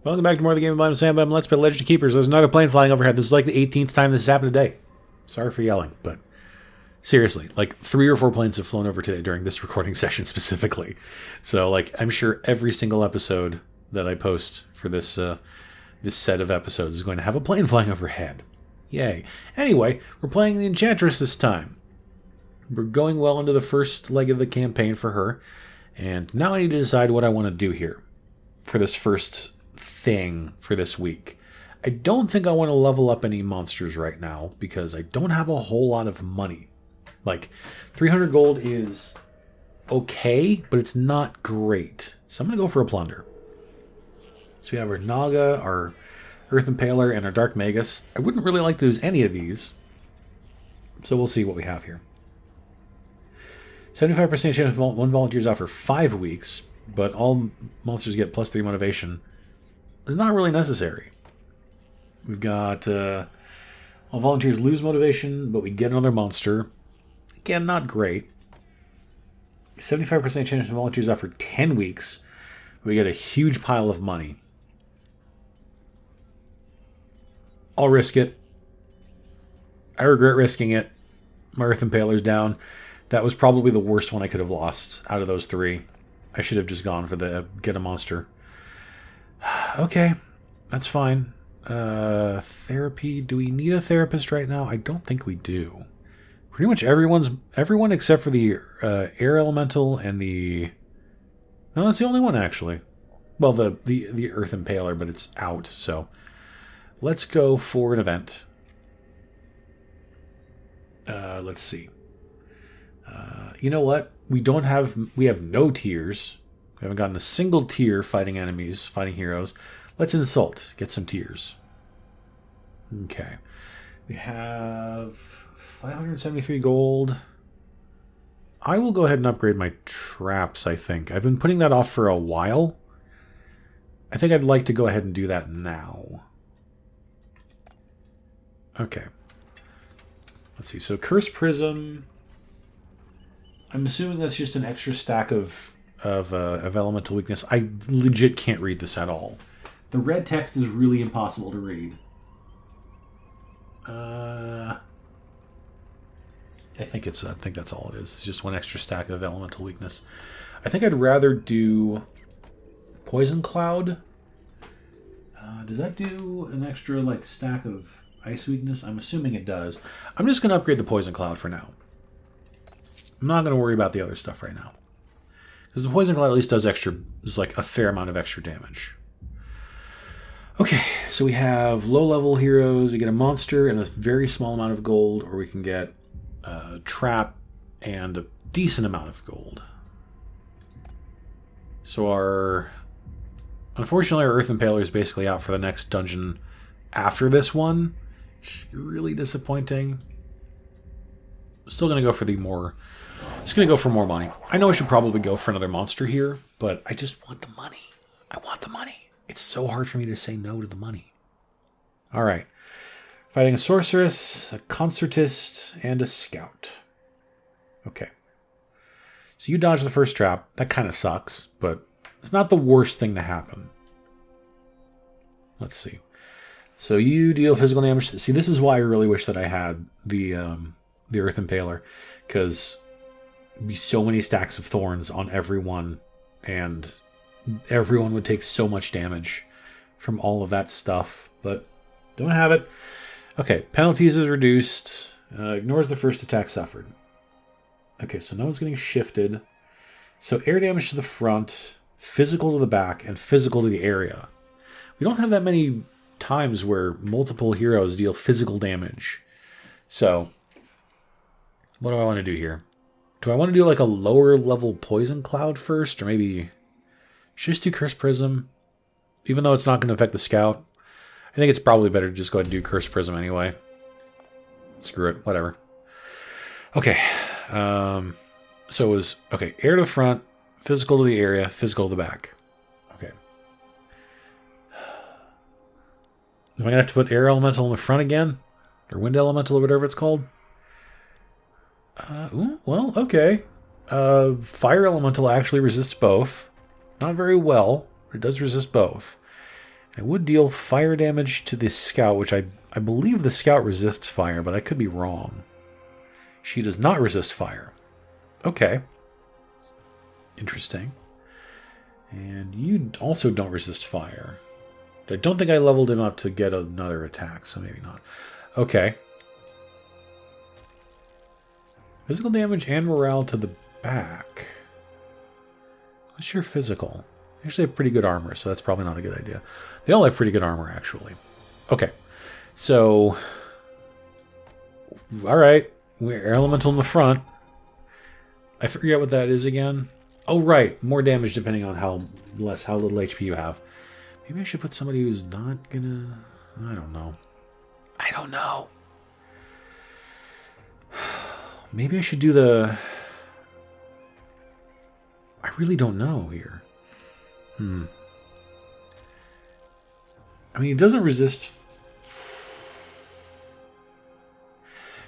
Welcome back to more of the Game of Blind with SammoBam. Let's play Legend of Keepers. There's another plane flying overhead. This is like the 18th time this has happened today. Sorry for yelling, but seriously, like 3 or 4 planes have flown over today during this recording session specifically. So, like, I'm sure every single episode that I post for this this set of episodes is going to have a plane flying overhead. Yay. Anyway, we're playing the Enchantress this time. We're going well into the first leg of the campaign for her. And now I need to decide what I want to do here for this first thing for this week. I don't think I want to level up any monsters right now because I don't have a whole lot of money. Like, 300 gold is okay, but it's not great. So I'm going to go for a plunder. So we have our Naga, our Earth Impaler, and our Dark Magus. I wouldn't really like to lose any of these. So we'll see what we have here. 75% chance one volunteers out for 5 weeks, but all monsters get +3 motivation. It's not really necessary. We've got all volunteers lose motivation, but we get another monster. Again, not great. 75% chance volunteers out for 10 weeks. We get a huge pile of money. I'll risk it. I regret risking it. My Earth Impaler's down. That was probably the worst one I could have lost out of those 3. I should have just gone for the get a monster. Okay, that's fine. Therapy. Do we need a therapist right now? I don't think we do. Pretty much everyone except for the air elemental and the... No, that's the only one actually. Well, the Earth Impaler, but it's out. So let's go for an event. Let's see. You know what? We have no tiers. We haven't gotten a single tier fighting enemies, fighting heroes. Let's insult. Get some tiers. Okay. We have 573 gold. I will go ahead and upgrade my traps, I think. I've been putting that off for a while. I think I'd like to go ahead and do that now. Okay. Let's see. So, Curse Prism. I'm assuming that's just an extra stack of elemental weakness. I legit can't read this at all. The red text is really impossible to read. I think that's all it is. It's just one extra stack of elemental weakness. I think I'd rather do Poison Cloud. Does that do an extra stack of ice weakness? I'm assuming it does. I'm just going to upgrade the Poison Cloud for now. I'm not going to worry about the other stuff right now. Because the Poison Cloud at least does a fair amount of extra damage. Okay, so we have low-level heroes. We get a monster and a very small amount of gold, or we can get a trap and a decent amount of gold. So unfortunately, our Earth Impaler is basically out for the next dungeon after this one. It's really disappointing. Still going to go for just going to go for more money. I know I should probably go for another monster here, but I just want the money. I want the money. It's so hard for me to say no to the money. All right. Fighting a sorceress, a concertist, and a scout. Okay. So you dodge the first trap. That kind of sucks, but it's not the worst thing to happen. Let's see. So you deal physical damage. See, this is why I really wish that I had the Earth Impaler, because be so many stacks of thorns on everyone, and everyone would take so much damage from all of that stuff, but don't have it. Okay, penalties is reduced. Ignores the first attack suffered. Okay, so no one's getting shifted. So air damage to the front, physical to the back, and physical to the area. We don't have that many times where multiple heroes deal physical damage. So what do I want to do here? Do I want to do a lower level Poison Cloud first? Or maybe just do Curse Prism? Even though it's not going to affect the Scout. I think it's probably better to just go ahead and do Curse Prism anyway. Screw it. Whatever. Okay. So it was... Okay, air to the front, physical to the area, physical to the back. Okay. Am I going to have to put air elemental in the front again? Or wind elemental or whatever it's called? Well, okay. Fire elemental actually resists both. Not very well, but it does resist both. I would deal fire damage to the scout, which I believe the scout resists fire, but I could be wrong. She does not resist fire. Okay. Interesting. And you also don't resist fire. I don't think I leveled him up to get another attack, so maybe not. Okay. Physical damage and morale to the back. What's your physical? You actually have pretty good armor, so that's probably not a good idea. They all have pretty good armor, actually. Okay. So... Alright. We're air elemental in the front. I forget what that is again. Oh, right. More damage depending on how little HP you have. Maybe I should put somebody who's not gonna... I don't know. I don't know. Maybe I should do the... I really don't know here. I mean, it doesn't resist...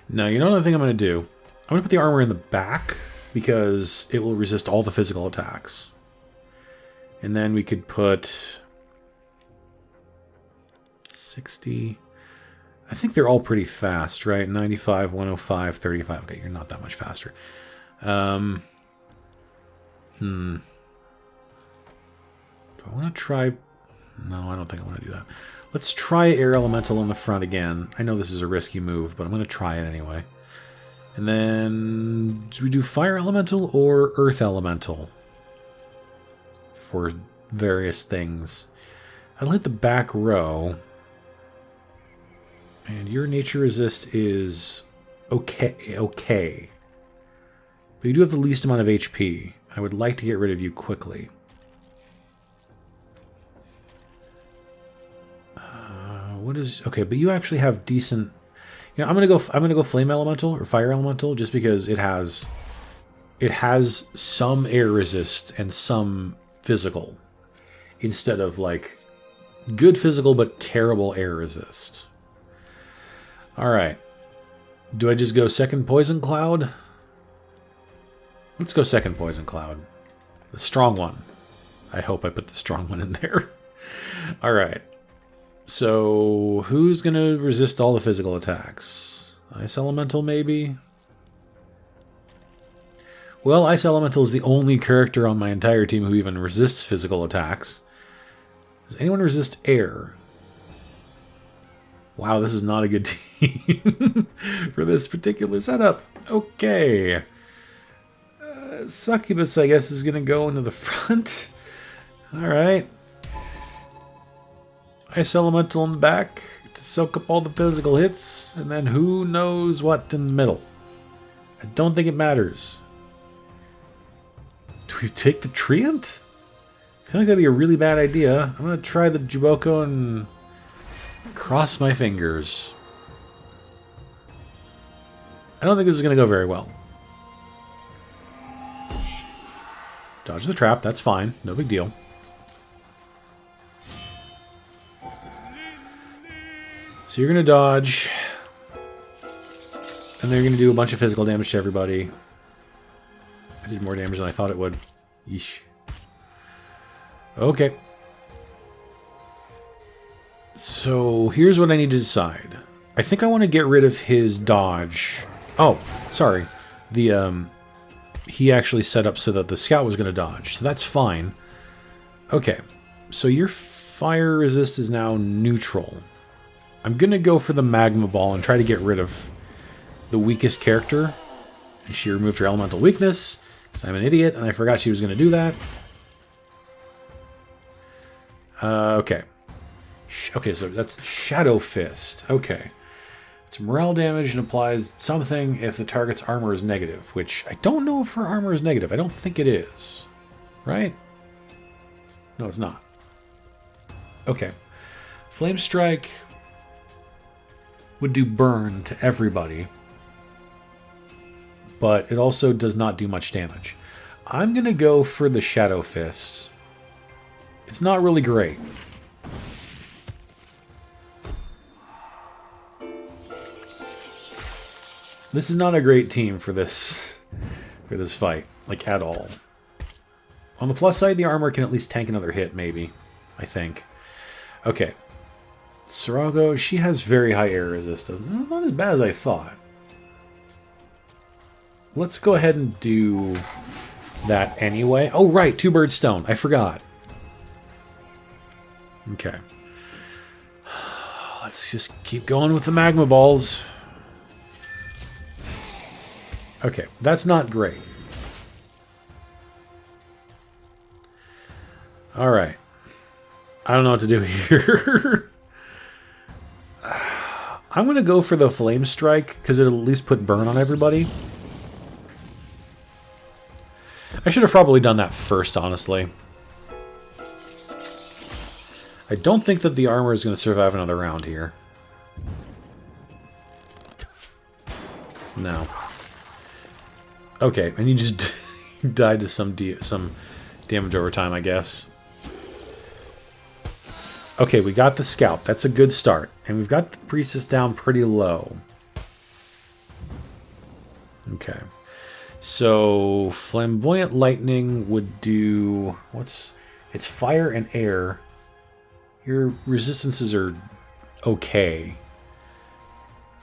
No, you know another thing I'm going to do? I'm going to put the armor in the back because it will resist all the physical attacks. And then we could put... 60... I think they're all pretty fast, right? 95, 105, 35. Okay, you're not that much faster. Do I want to try... No, I don't think I want to do that. Let's try Air Elemental in the front again. I know this is a risky move, but I'm going to try it anyway. And then... do we do Fire Elemental or Earth Elemental? For various things. I'll hit the back row. And your nature resist is okay. But you do have the least amount of HP. I would like to get rid of you quickly. What is okay? But you actually have decent. You know, I'm gonna go Flame Elemental or Fire Elemental just because it has some air resist and some physical, instead of like good physical but terrible air resist. All right. Do I just go second Poison Cloud? Let's go second Poison Cloud. The strong one. I hope I put the strong one in there. All right. So, who's going to resist all the physical attacks? Ice Elemental, maybe? Well, Ice Elemental is the only character on my entire team who even resists physical attacks. Does anyone resist air? Wow, this is not a good team for this particular setup. Okay. Succubus, I guess, is going to go into the front. Alright. Ice Elemental in the back to soak up all the physical hits. And then who knows what in the middle. I don't think it matters. Do we take the Treant? I feel like that'd be a really bad idea. I'm going to try the Juboko and cross my fingers. I don't think this is going to go very well. Dodge the trap, that's fine. No big deal. So you're going to dodge. And then you're going to do a bunch of physical damage to everybody. I did more damage than I thought it would. Yeesh. Okay. So here's what I need to decide. I think I want to get rid of his dodge. Oh, sorry. He actually set up so that the scout was going to dodge. So that's fine. Okay. So your fire resist is now neutral. I'm going to go for the magma ball and try to get rid of the weakest character. And she removed her elemental weakness. Because I'm an idiot and I forgot she was going to do that. Okay. Okay, so that's Shadow Fist. Okay. It's morale damage and applies something if the target's armor is negative, which I don't know if her armor is negative. I don't think it is. Right? No, it's not. Okay. Flame Strike would do burn to everybody, but it also does not do much damage. I'm going to go for the Shadow Fist. It's not really great. This is not a great team for this fight, like at all. On the plus side, the armor can at least tank another hit, maybe. I think. Okay. Sarago, she has very high air resistance. Not as bad as I thought. Let's go ahead and do that anyway. Oh, right. 2 bird stone. I forgot. Okay. Let's just keep going with the magma balls. Okay. That's not great. Alright. I don't know what to do here. I'm going to go for the Flame Strike, because it'll at least put burn on everybody. I should have probably done that first, honestly. I don't think that the armor is going to survive another round here. No. Okay, and you just died to some damage over time, I guess. Okay, we got the scout. That's a good start. And we've got the priestess down pretty low. Okay. So, flamboyant lightning would do... It's fire and air. Your resistances are okay.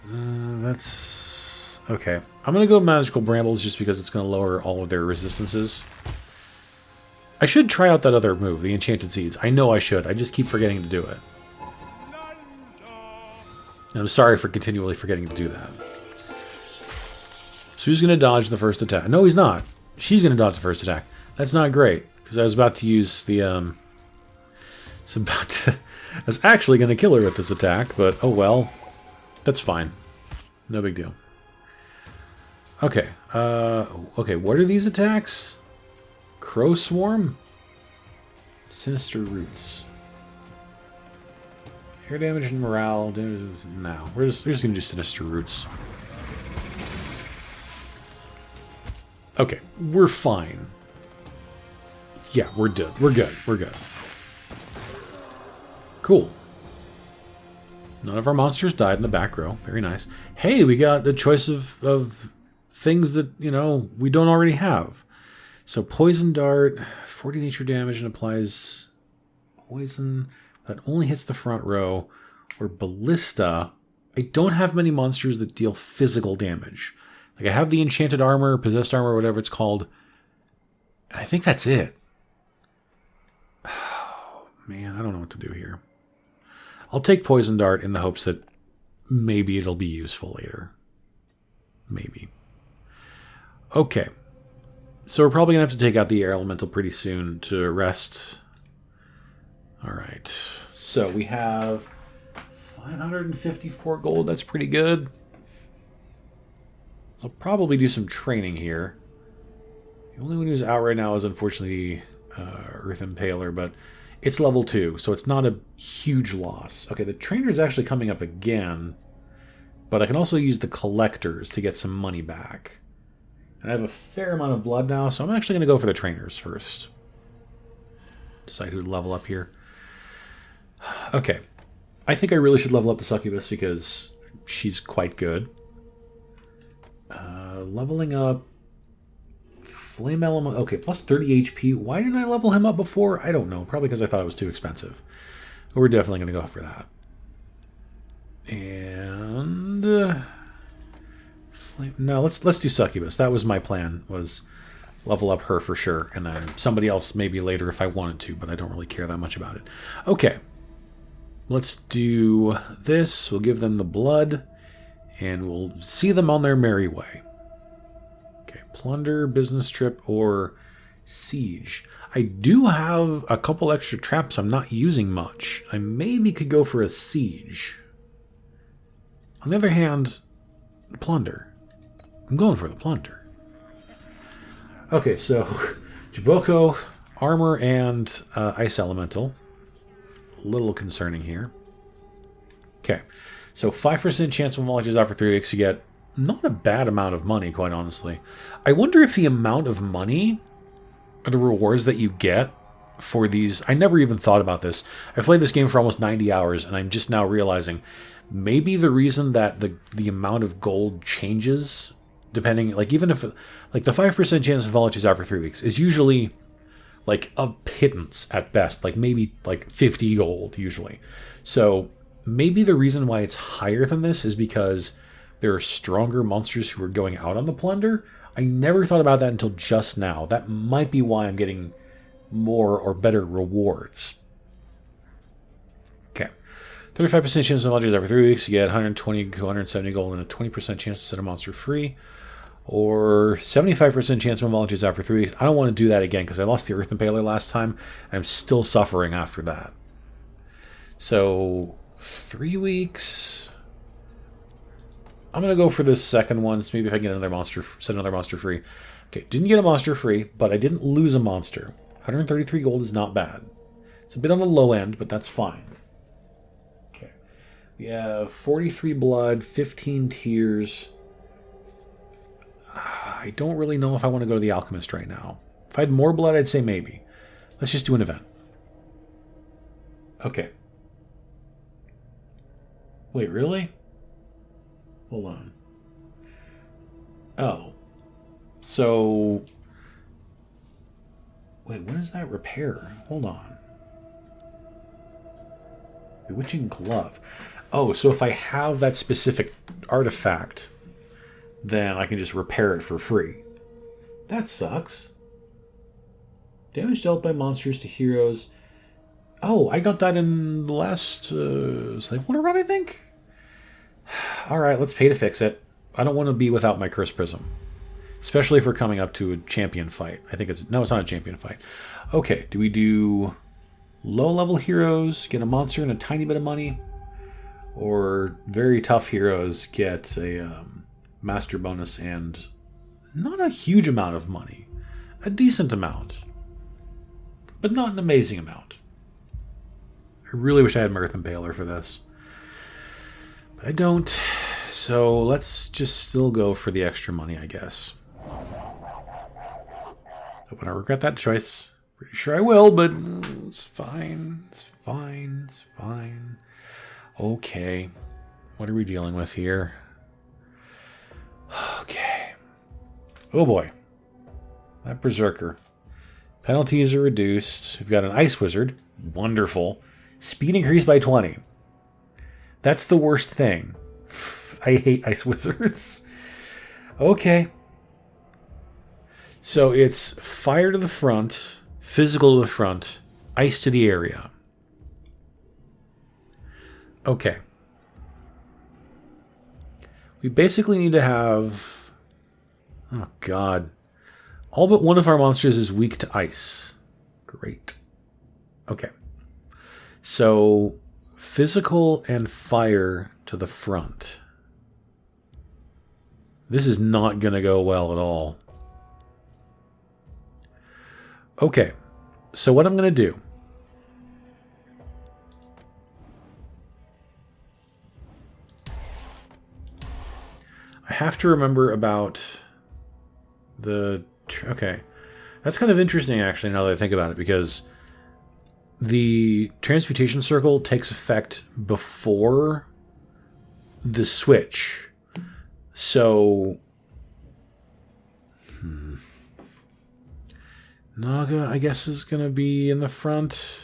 That's... Okay. I'm going to go magical brambles just because it's going to lower all of their resistances. I should try out that other move, the enchanted seeds. I know I should. I just keep forgetting to do it. And I'm sorry for continually forgetting to do that. So who's going to dodge the first attack? No, he's not. She's going to dodge the first attack. That's not great, because I was about to use the... I was actually going to kill her with this attack, but oh well. That's fine. No big deal. Okay. Okay, what are these attacks? Crow Swarm? Sinister Roots. Air damage and morale. No, we're just going to do Sinister Roots. Okay, we're fine. Yeah, we're good. We're good. We're good. Cool. None of our monsters died in the back row. Very nice. Hey, we got the choice of things that, you know, we don't already have. So Poison Dart, 40 nature damage and applies poison. That only hits the front row. Or Ballista. I don't have many monsters that deal physical damage. Like, I have the Enchanted Armor, Possessed Armor, whatever it's called. And I think that's it. Oh, man, I don't know what to do here. I'll take Poison Dart in the hopes that maybe it'll be useful later. Maybe. Okay. So we're probably going to have to take out the Air Elemental pretty soon to rest. Alright. So we have 554 gold. That's pretty good. I'll probably do some training here. The only one who's out right now is unfortunately Earth Impaler, but it's level 2, so it's not a huge loss. Okay, the trainer is actually coming up again, but I can also use the collectors to get some money back. And I have a fair amount of blood now, so I'm actually going to go for the trainers first. Decide who to level up here. Okay. I think I really should level up the Succubus because she's quite good. Leveling up Flame Element. Okay, plus 30 HP. Why didn't I level him up before? I don't know. Probably because I thought it was too expensive. But we're definitely going to go for that. And no, let's do Succubus. That was my plan, was level up her for sure, and then somebody else maybe later if I wanted to, but I don't really care that much about it. Okay. Let's do this. We'll give them the blood, and we'll see them on their merry way. Okay, plunder, business trip, or siege. I do have a couple extra traps I'm not using much. I maybe could go for a siege. On the other hand, plunder. I'm going for the plunder. Okay, so Jiboko, armor, and ice elemental. A little concerning here. Okay, so 5% chance when knowledge is out for 3 weeks. You get not a bad amount of money, quite honestly. I wonder if the amount of money or the rewards that you get for these... I never even thought about this. I've played this game for almost 90 hours, and I'm just now realizing maybe the reason that the amount of gold changes, depending... Like, even if... Like, the 5% chance of knowledge is out for 3 weeks is usually... like a pittance at best, like maybe like 50 gold usually. So maybe the reason why it's higher than this is because there are stronger monsters who are going out on the plunder. I never thought about that until just now. That might be why I'm getting more or better rewards. Okay. 35% chance of monsters every 3 weeks. You get 120 to 170 gold and a 20% chance to set a monster free. Or 75% chance of volunteers after 3 weeks. I don't want to do that again because I lost the Earth Impaler last time. And I'm still suffering after that. So 3 weeks. I'm going to go for this second one. So maybe if I get another monster, set another monster free. Okay, didn't get a monster free, but I didn't lose a monster. 133 gold is not bad. It's a bit on the low end, but that's fine. Okay. We have 43 blood, 15 tears. I don't really know if I want to go to the Alchemist right now. If I had more blood, I'd say maybe. Let's just do an event. Okay. Wait, really? Hold on. Oh. So... Wait, what is that repair? Hold on. Bewitching Glove. Oh, so if I have that specific artifact, then I can just repair it for free. That sucks. Damage dealt by monsters to heroes. Oh, I got that in the last Slave Wonder run, I think? Alright, let's pay to fix it. I don't want to be without my Curse Prism. Especially if we're coming up to a champion fight. I think it's... No, it's not a champion fight. Okay, do we do low-level heroes, get a monster and a tiny bit of money? Or very tough heroes get a master bonus and not a huge amount of money. A decent amount. But not an amazing amount. I really wish I had my Earth Impaler for this. But I don't. So let's just still go for the extra money, I guess. Hope I don't regret that choice. Pretty sure I will, but it's fine. It's fine. It's fine. Okay. What are we dealing with here? Okay. Oh boy. That Berserker. Penalties are reduced. We've got an Ice Wizard. Wonderful. Speed increased by 20. That's the worst thing. I hate Ice Wizards. Okay. So it's fire to the front, physical to the front, ice to the area. Okay. We basically need to have... Oh, God. All but one of our monsters is weak to ice. Great. Okay. So, physical and fire to the front. This is not going to go well at all. Okay. So what I'm going to do... I have to remember about the... Okay. That's kind of interesting, actually, now that I think about it, because the Transmutation Circle takes effect before the switch. So... Naga, I guess, is going to be in the front.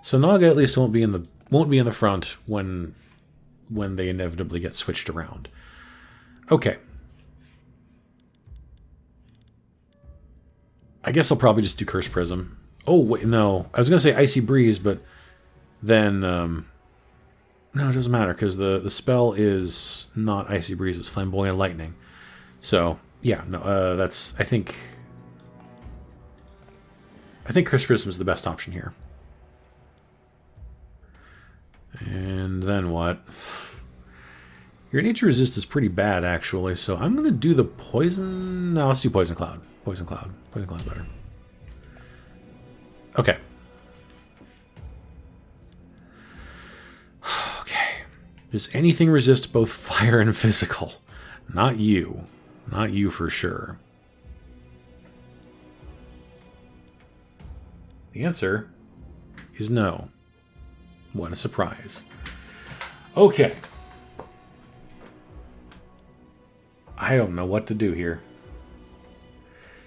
So Naga at least won't be in the front when they inevitably get switched around. Okay. I guess I'll probably just do Curse Prism. Oh, wait, no. I was going to say Icy Breeze, but then... no, it doesn't matter, because the spell is not Icy Breeze, it's Flamboyant Lightning. So, yeah, no, that's... I think Curse Prism is the best option here. And then what? Your nature resist is pretty bad, actually, so I'm going to do the poison... No, let's do Poison Cloud. Poison Cloud. Poison Cloud's better. Okay. Okay. Does anything resist both fire and physical? Not you. Not you for sure. The answer is no. What a surprise. Okay. I don't know what to do here.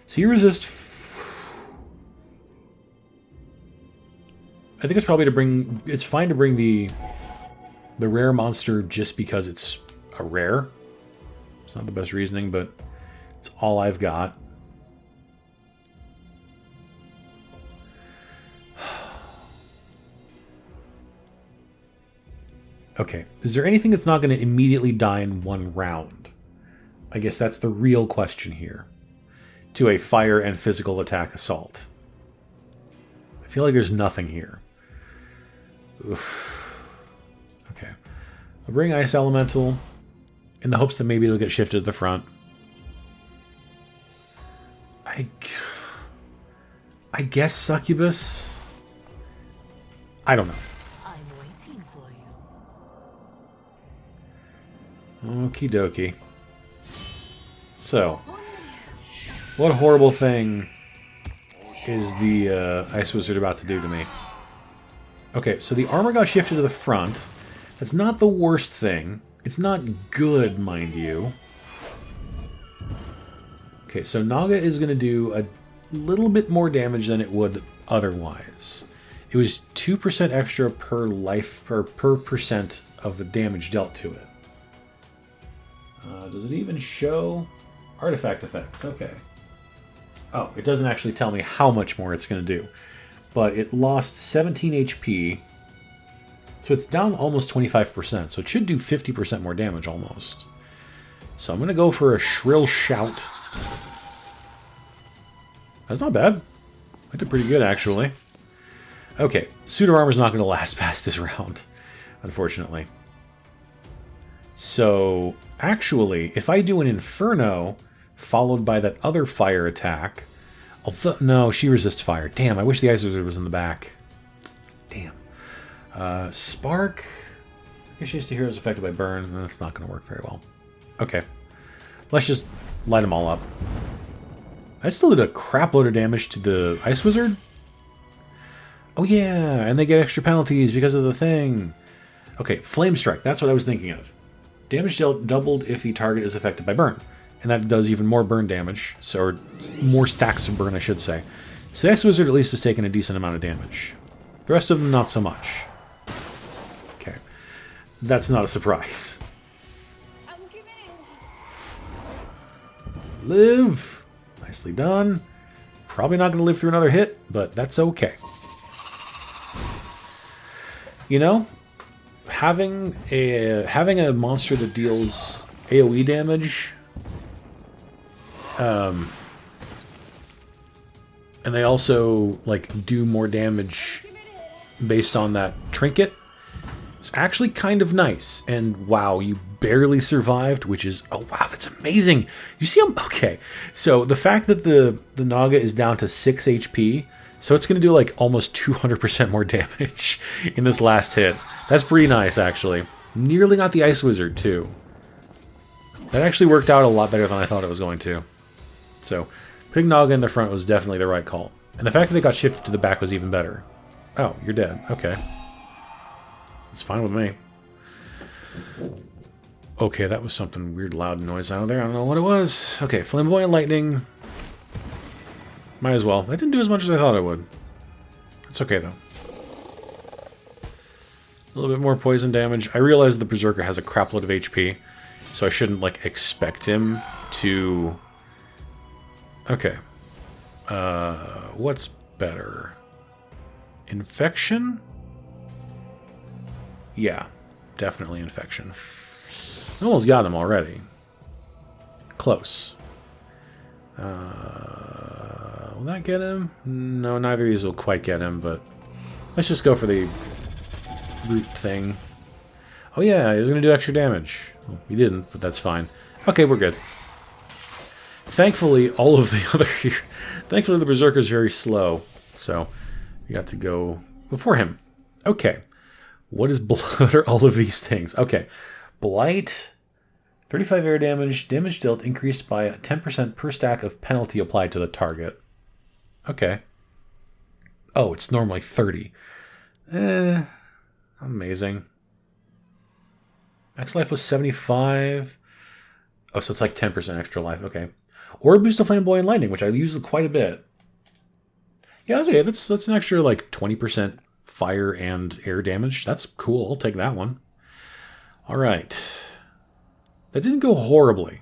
So you resist... I think it's probably to bring... It's fine to bring the rare monster just because it's a rare. It's not the best reasoning, but it's all I've got. Okay, is there anything that's not going to immediately die in one round? I guess that's the real question here. To a fire and physical attack assault. I feel like there's nothing here. Oof. Okay. I'll bring Ice Elemental in the hopes that maybe it'll get shifted to the front. I guess Succubus? I don't know. Okie dokie. So, what horrible thing is the Ice Wizard about to do to me? Okay, so the armor got shifted to the front. That's not the worst thing. It's not good, mind you. Okay, so Naga is going to do a little bit more damage than it would otherwise. It was 2% extra per life, or per percent of the damage dealt to it. Does it even show artifact effects? Okay. Oh, it doesn't actually tell me how much more it's going to do. But it lost 17 HP. So it's down almost 25%. So it should do 50% more damage almost. So I'm going to go for a Shrill Shout. That's not bad. I did pretty good, actually. Okay. Suit of Armor is not going to last past this round, unfortunately. So, actually, if I do an Inferno, followed by that other fire attack... Although, no, she resists fire. Damn, I wish the Ice Wizard was in the back. Damn. Spark... I guess she has to hear is affected by burn, and that's not going to work very well. Okay. Let's just light them all up. I still did a crap load of damage to the Ice Wizard? Oh yeah, and they get extra penalties because of the thing. Okay, Flame Strike, that's what I was thinking of. Damage dealt doubled if the target is affected by burn. And that does even more burn damage. Or more stacks of burn, I should say. So the Ice Wizard at least has taken a decent amount of damage. The rest of them, not so much. Okay. That's not a surprise. Live! Nicely done. Probably not going to live through another hit, but that's okay. You know? Having a monster that deals AoE damage, and they also like do more damage based on that trinket, is actually kind of nice. And wow, you barely survived, which is, oh wow, that's amazing. You see him? Okay, so the fact that the Naga is down to 6 HP. So it's going to do like almost 200% more damage in this last hit. That's pretty nice, actually. Nearly got the Ice Wizard, too. That actually worked out a lot better than I thought it was going to. So, putting Naga in the front was definitely the right call. And the fact that it got shifted to the back was even better. Oh, you're dead. Okay. It's fine with me. Okay, that was something weird loud noise out there. I don't know what it was. Okay, Flamboyant Lightning... Might as well. I didn't do as much as I thought I would. It's okay, though. A little bit more poison damage. I realize the Berserker has a crapload of HP, so I shouldn't, like, expect him to... Okay. What's better? Infection? Yeah, definitely Infection. I almost got him already. Close. Will that get him? No, neither of these will quite get him, but let's just go for the root thing. Oh yeah, he was going to do extra damage. Well, he didn't, but that's fine. Okay, we're good. Thankfully, all of the other... Thankfully, the Berserker's very slow, so we got to go before him. Okay. What is What are all of these things? Okay. Blight... 35 air damage, damage dealt increased by 10% per stack of penalty applied to the target. Okay. Oh, it's normally 30. Amazing. Max life was 75. Oh, so it's like 10% extra life. Okay. Or a boost of Flamboyant Lightning, which I use quite a bit. Yeah, that's okay. That's an extra like 20% fire and air damage. That's cool. I'll take that one. All right. That didn't go horribly,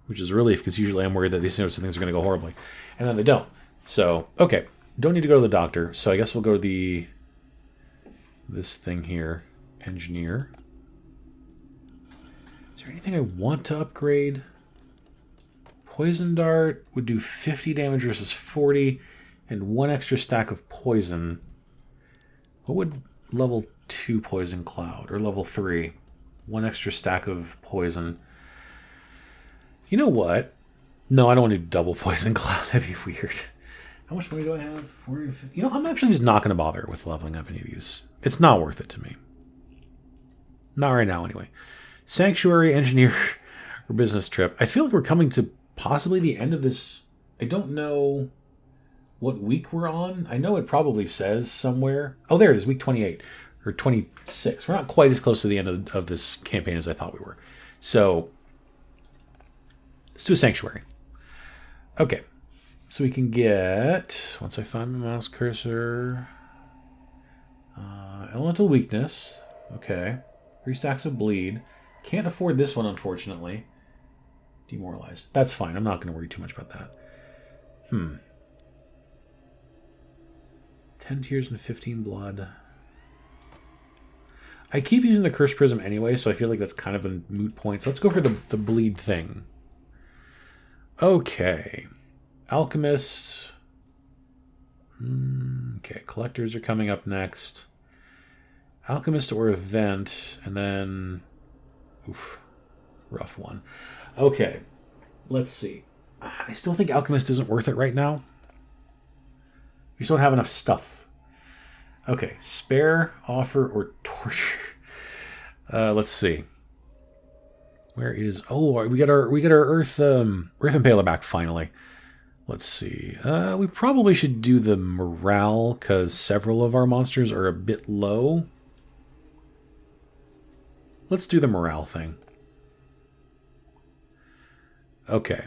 which is a relief because usually I'm worried that these sorts of things are going to go horribly, and then they don't. So, okay. Don't need to go to the doctor, so I guess we'll go to this thing here. Engineer. Is there anything I want to upgrade? Poison Dart would do 50 damage versus 40, and 1 extra stack of poison. What would level 2 Poison Cloud, or level 3? 1 extra stack of poison. You know what? No, I don't want to do double Poison Cloud. That'd be weird. How much money do I have? 450. You know, I'm actually just not going to bother with leveling up any of these. It's not worth it to me. Not right now, anyway. Sanctuary, Engineer, or Business Trip. I feel like we're coming to possibly the end of this. I don't know what week we're on. I know it probably says somewhere. Oh, there it is, week 28 or 26. We're not quite as close to the end of this campaign as I thought we were. So let's do a Sanctuary. Okay. So we can get, once I find my mouse cursor, Elemental Weakness. Okay. 3 stacks of Bleed. Can't afford this one, unfortunately. Demoralized. That's fine. I'm not going to worry too much about that. 10 tears and 15 blood. I keep using the Curse Prism anyway, so I feel like that's kind of a moot point. So let's go for the bleed thing. Okay. Alchemist. Okay, collectors are coming up next. Alchemist or Event, and then... Oof. Rough one. Okay. Let's see. I still think Alchemist isn't worth it right now. We just don't have enough stuff. Okay. Spare, Offer, or Torture. Let's see. Where is... Oh, we got our Earth Impaler back finally. Let's see. We probably should do the morale because several of our monsters are a bit low. Let's do the morale thing. Okay.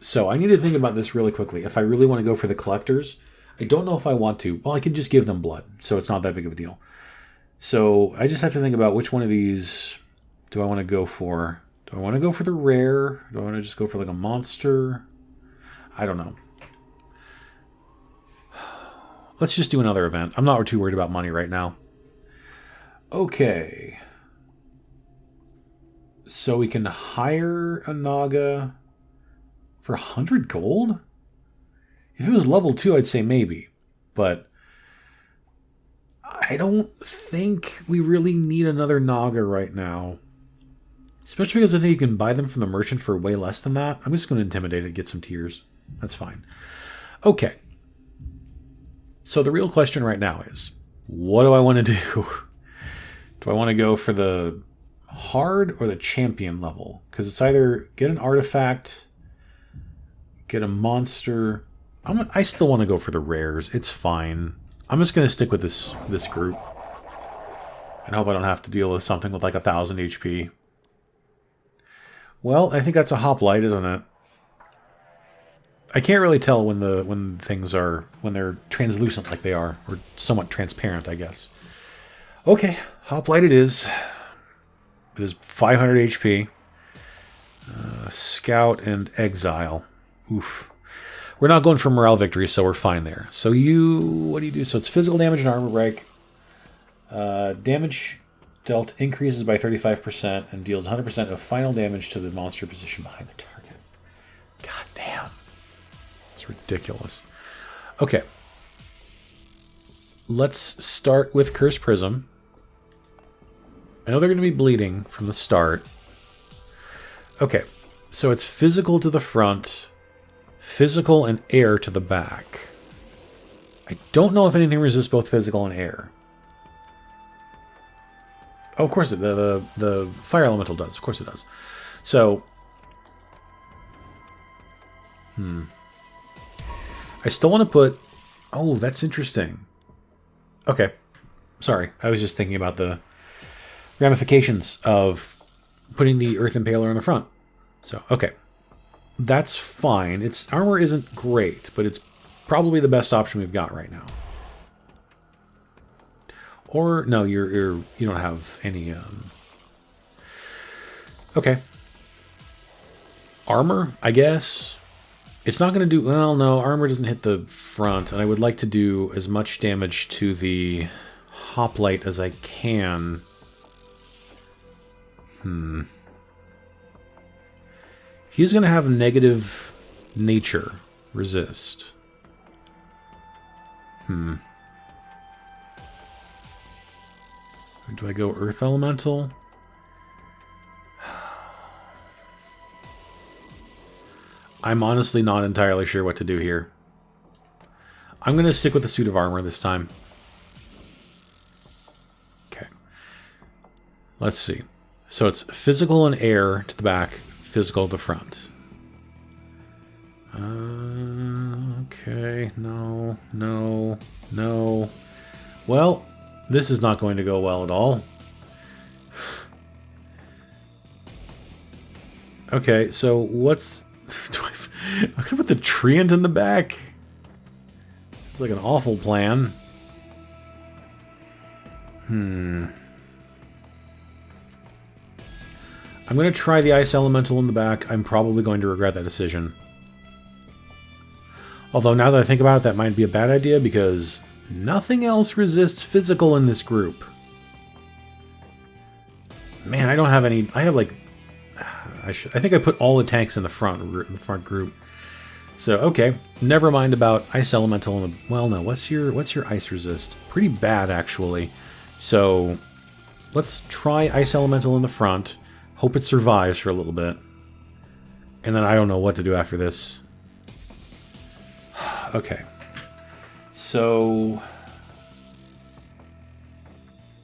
So I need to think about this really quickly. If I really want to go for the collectors, I don't know if I want to. Well, I could just give them blood, so it's not that big of a deal. So I just have to think about which one of these do I want to go for. Do I want to go for the rare? Do I want to just go for like a monster? I don't know. Let's just do another event. I'm not too worried about money right now. Okay. So we can hire a Naga for 100 gold? If it was level 2, I'd say maybe. But I don't think we really need another Naga right now. Especially because I think you can buy them from the merchant for way less than that. I'm just going to intimidate it and get some tears. That's fine. Okay. So the real question right now is, what do I want to do? Do I want to go for the hard or the champion level? Because it's either get an artifact, get a monster. I still want to go for the rares. It's fine. I'm just going to stick with this group. And hope I don't have to deal with something with like 1,000 HP. Well, I think that's a hoplite, isn't it? I can't really tell when they're translucent like they are, or somewhat transparent, I guess. Okay, hoplite it is. It is 500 HP. Scout and Exile. Oof. We're not going for morale victory, so we're fine there. So what do you do? So it's physical damage and armor break. Damage dealt increases by 35% and deals 100% of final damage to the monster position behind the target. God damn. It's ridiculous. Okay. Let's start with Curse Prism. I know they're going to be bleeding from the start. Okay. So it's physical to the front, physical and air to the back. I don't know if anything resists both physical and air. Oh, of course, the fire elemental does. Of course it does. So, I still want to put... Oh, that's interesting. Okay. Sorry. I was just thinking about the ramifications of putting the Earth Impaler on the front. So, okay. That's fine. Its armor isn't great, but it's probably the best option we've got right now. Or, no, you don't have any, Okay. Armor, I guess. It's not going to do... Well, no, armor doesn't hit the front, and I would like to do as much damage to the hoplite as I can. He's going to have negative nature resist. Do I go Earth Elemental? I'm honestly not entirely sure what to do here. I'm going to stick with the suit of armor this time. Okay. Let's see. So it's physical and air to the back, physical to the front. Okay. No. Well, this is not going to go well at all. Okay, so what's... I'm going to put the treant in the back. It's like an awful plan. I'm going to try the ice elemental in the back. I'm probably going to regret that decision. Although now that I think about it, that might be a bad idea because nothing else resists physical in this group. Man, I don't have any... I have like... I think I put all the tanks in the front group. So, okay. Never mind about ice elemental in the... Well, no. What's your ice resist? Pretty bad, actually. So, let's try ice elemental in the front. Hope it survives for a little bit. And then I don't know what to do after this. Okay. So...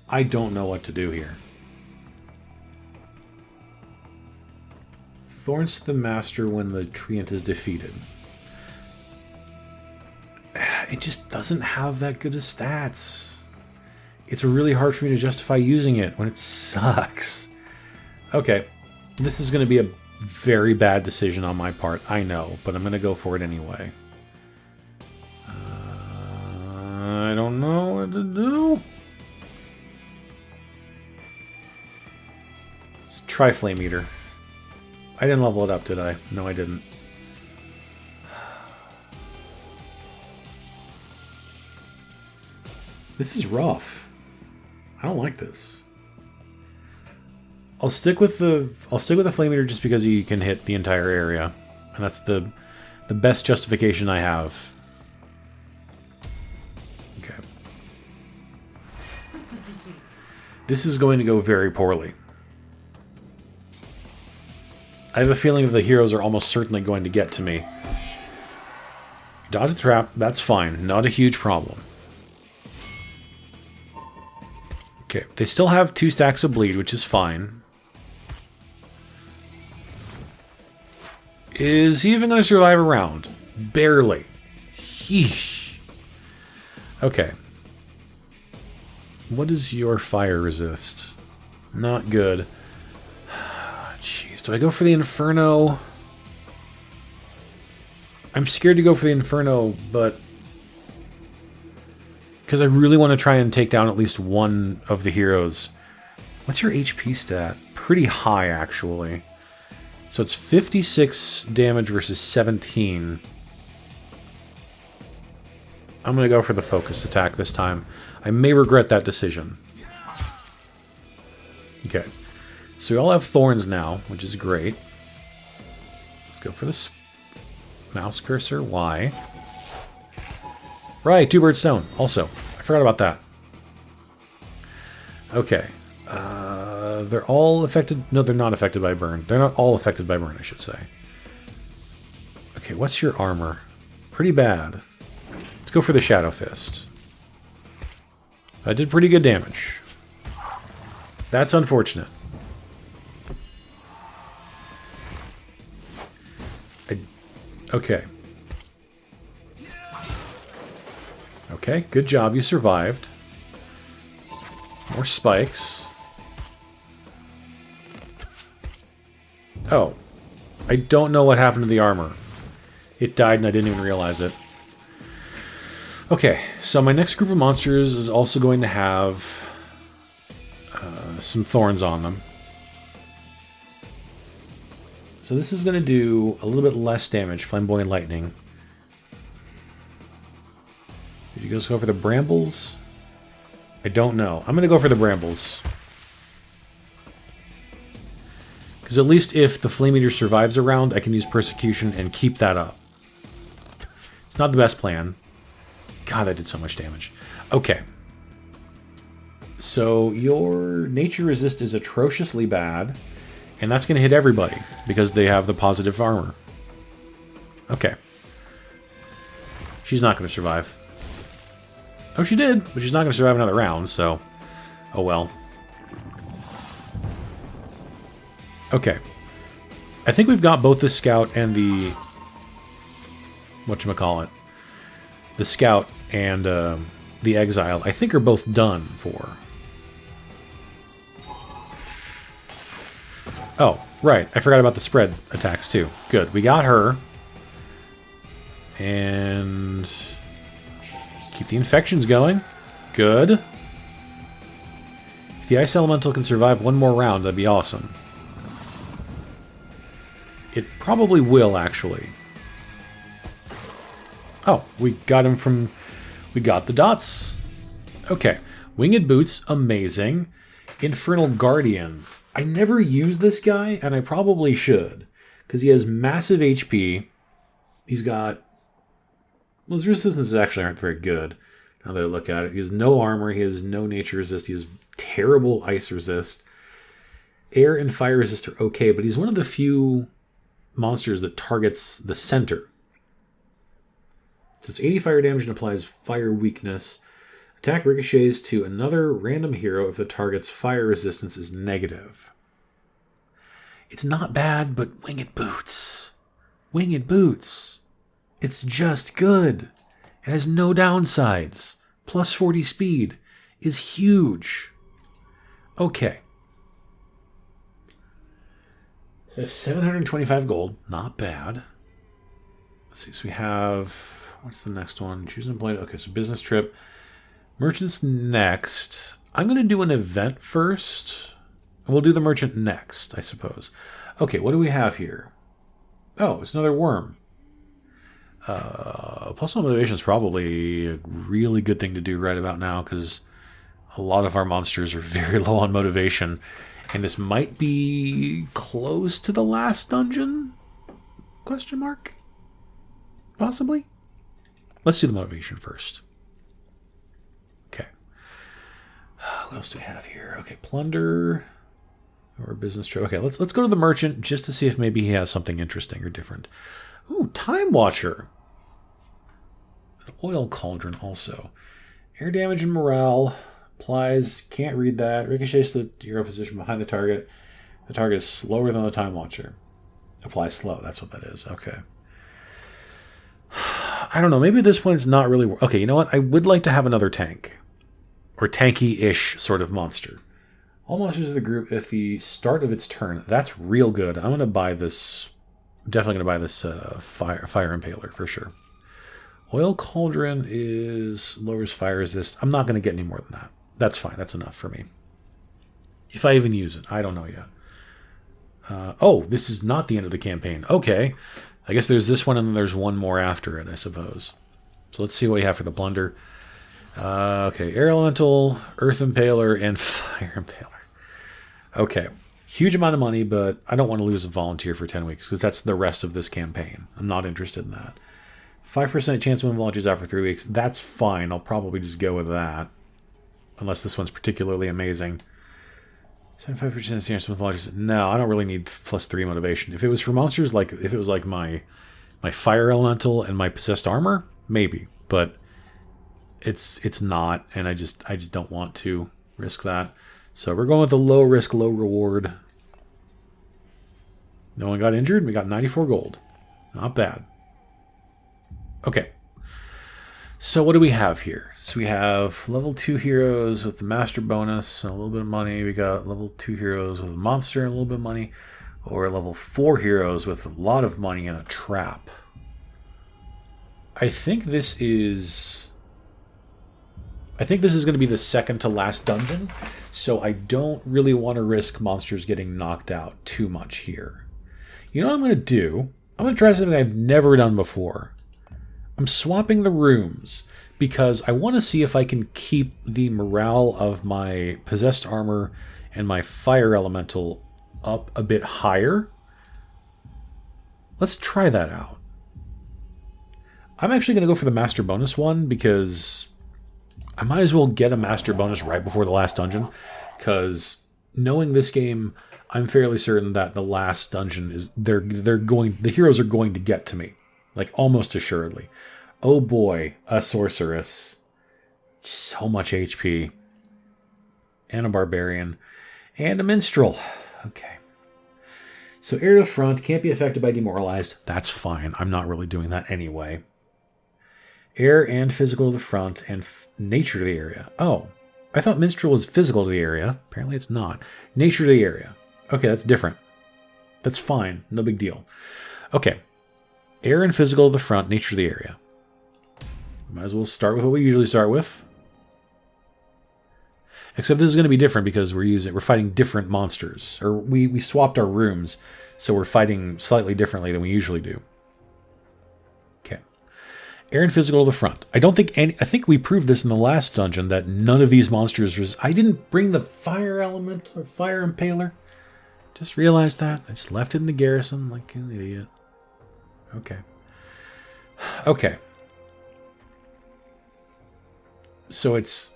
I don't know what to do here. Thorns to the Master when the treant is defeated. It just doesn't have that good of stats. It's really hard for me to justify using it when it sucks. Okay, this is going to be a very bad decision on my part, I know, but I'm going to go for it anyway. I don't know what to do. Let's try Flame Eater. I didn't level it up, did I? No, I didn't. This is rough. I don't like this. I'll stick with the Flame Eater just because he can hit the entire area, and that's the best justification I have. Okay. This is going to go very poorly. I have a feeling that the heroes are almost certainly going to get to me. Dodge a trap, that's fine. Not a huge problem. Okay, they still have 2 stacks of bleed, which is fine. Is he even going to survive a round? Barely. Yeesh. Okay. What does your fire resist? Not good. Jeez, do I go for the Inferno? I'm scared to go for the Inferno, but... because I really want to try and take down at least one of the heroes. What's your HP stat? Pretty high, actually. So it's 56 damage versus 17. I'm going to go for the focused attack this time. I may regret that decision. Okay. So we all have thorns now, which is great. Let's go for this mouse cursor. Why? Right, 2 bird stone. Also, I forgot about that. Okay. They're all affected... No, they're not affected by burn. They're not all affected by burn, I should say. Okay, what's your armor? Pretty bad. Let's go for the Shadow Fist. That did pretty good damage. That's unfortunate. Okay. Okay, good job. You survived. More spikes. Oh. I don't know what happened to the armor. It died and I didn't even realize it. Okay, so my next group of monsters is also going to have some thorns on them. So this is going to do a little bit less damage, Flamboyant Lightning. Did you guys go for the brambles? I don't know. I'm going to go for the brambles. Because at least if the Flame Eater survives a round, I can use Persecution and keep that up. It's not the best plan. God, that did so much damage. Okay. So your Nature Resist is atrociously bad. And that's going to hit everybody because they have the positive armor. Okay. She's not going to survive. Oh, she did, but she's not going to survive another round, so... Oh, well. Okay. I think we've got both the Scout and the... Whatchamacallit? The Scout and the Exile, I think, are both done for. Oh, right. I forgot about the spread attacks, too. Good. We got her. And... keep the infections going. Good. If the Ice Elemental can survive one more round, that'd be awesome. It probably will, actually. Oh, we got him from... we got the dots. Okay. Winged Boots, amazing. Infernal Guardian. I never use this guy, and I probably should. Because he has massive HP. He's got... well, his resistances actually aren't very good, now that I look at it. He has no armor, he has no nature resist, he has terrible ice resist. Air and fire resist are okay, but he's one of the few monsters that targets the center. So it's 80 fire damage and applies fire weakness. Attack ricochets to another random hero if the target's fire resistance is negative. It's not bad, but Winged Boots. Winged Boots. It's just good. It has no downsides. Plus 40 speed is huge. Okay. So 725 gold. Not bad. Let's see. So we have... what's the next one? Choose an employee. Okay, so business trip. Merchant's next. I'm going to do an event first. We'll do the merchant next, I suppose. Okay, what do we have here? Oh, it's another worm. Plus one motivation is probably a really good thing to do right about now because a lot of our monsters are very low on motivation. And this might be close to the last dungeon? Question mark? Possibly? Let's do the motivation first. Okay. What else do we have here? Okay, plunder or business trip. Okay, let's go to the merchant just to see if maybe he has something interesting or different. Ooh, Time Watcher. An oil cauldron also. Air damage and morale. Applies, can't read that. Ricochets to hero position behind the target. The target is slower than the Time Watcher. Applies slow, that's what that is. Okay. I don't know, maybe at this point it's not really... okay, you know what? I would like to have another tank. Or tanky-ish sort of monster. All monsters of the group at the start of its turn. That's real good. I'm going to buy this... definitely going to buy this fire impaler for sure. Oil cauldron is lowers fire resist. I'm not going to get any more than that. That's fine. That's enough for me. If I even use it. I don't know yet. Oh, this is not the end of the campaign. Okay. I guess there's this one and then there's one more after it, I suppose. So let's see what we have for the plunder. Okay. Air Elemental, Earth Impaler, and Fire Impaler. Okay. Huge amount of money, but I don't want to lose a volunteer for 10 weeks because that's the rest of this campaign. I'm not interested in that. 5% chance to win volunteers out for 3 weeks. That's fine. I'll probably just go with that. Unless this one's particularly amazing. 75% chance to win volunteers. No, I don't really need +3 motivation. If it was for monsters, like if it was like my Fire Elemental and my Possessed Armor, maybe. But it's not, and I just don't want to risk that. So we're going with the low risk, low reward. No one got injured. We got 94 gold. Not bad. Okay. So what do we have here? So we have level 2 heroes with the master bonus and a little bit of money. We got level 2 heroes with a monster and a little bit of money. Or level 4 heroes with a lot of money and a trap. I think this is I think this is going to be the second to last dungeon, so I don't really want to risk monsters getting knocked out too much here. You know what I'm going to do? I'm going to try something I've never done before. I'm swapping the rooms because I want to see if I can keep the morale of my possessed armor and my fire elemental up a bit higher. Let's try that out. I'm actually going to go for the master bonus one because I might as well get a master bonus right before the last dungeon, because knowing this game, I'm fairly certain that the last dungeon is the heroes are going to get to me, like almost assuredly. Oh boy, a sorceress, so much HP, and a barbarian, and a minstrel. Okay. So air to the front, can't be affected by demoralized. That's fine. I'm not really doing that anyway. Air and physical to the front, and nature to the area. Oh, I thought minstrel was physical to the area. Apparently it's not. Nature to the area. Okay, that's different. That's fine. No big deal. Okay. Air and physical to the front, nature to the area. Might as well start with what we usually start with. Except this is going to be different because we're fighting different monsters. Or we swapped our rooms, so we're fighting slightly differently than we usually do. Okay. Air and physical to the front. I think we proved this in the last dungeon that none of these monsters was... I didn't bring the fire element or fire impaler. Just realized that. I just left it in the garrison like an idiot. Okay. Okay. So it's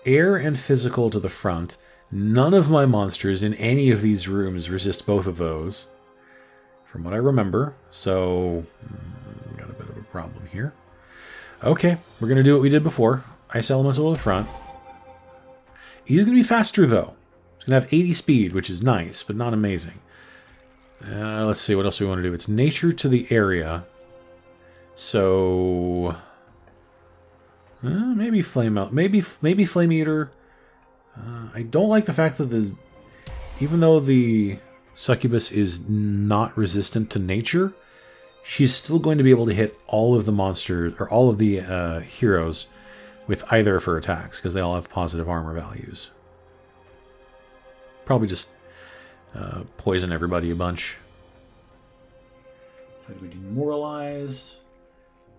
air and physical to the front. None of my monsters in any of these rooms resist both of those, from what I remember. So, got a bit of a problem here. Okay, we're going to do what we did before. Ice elemental to the front. He's going to be faster, though. He's going to have 80 speed, which is nice, but not amazing. Let's see, what else do we want to do? It's nature to the area. So... maybe flame out. Maybe flame eater. I don't like the fact that even though the succubus is not resistant to nature, she's still going to be able to hit all of the monsters or all of the heroes with either of her attacks because they all have positive armor values. Probably just poison everybody a bunch. Try to be demoralized.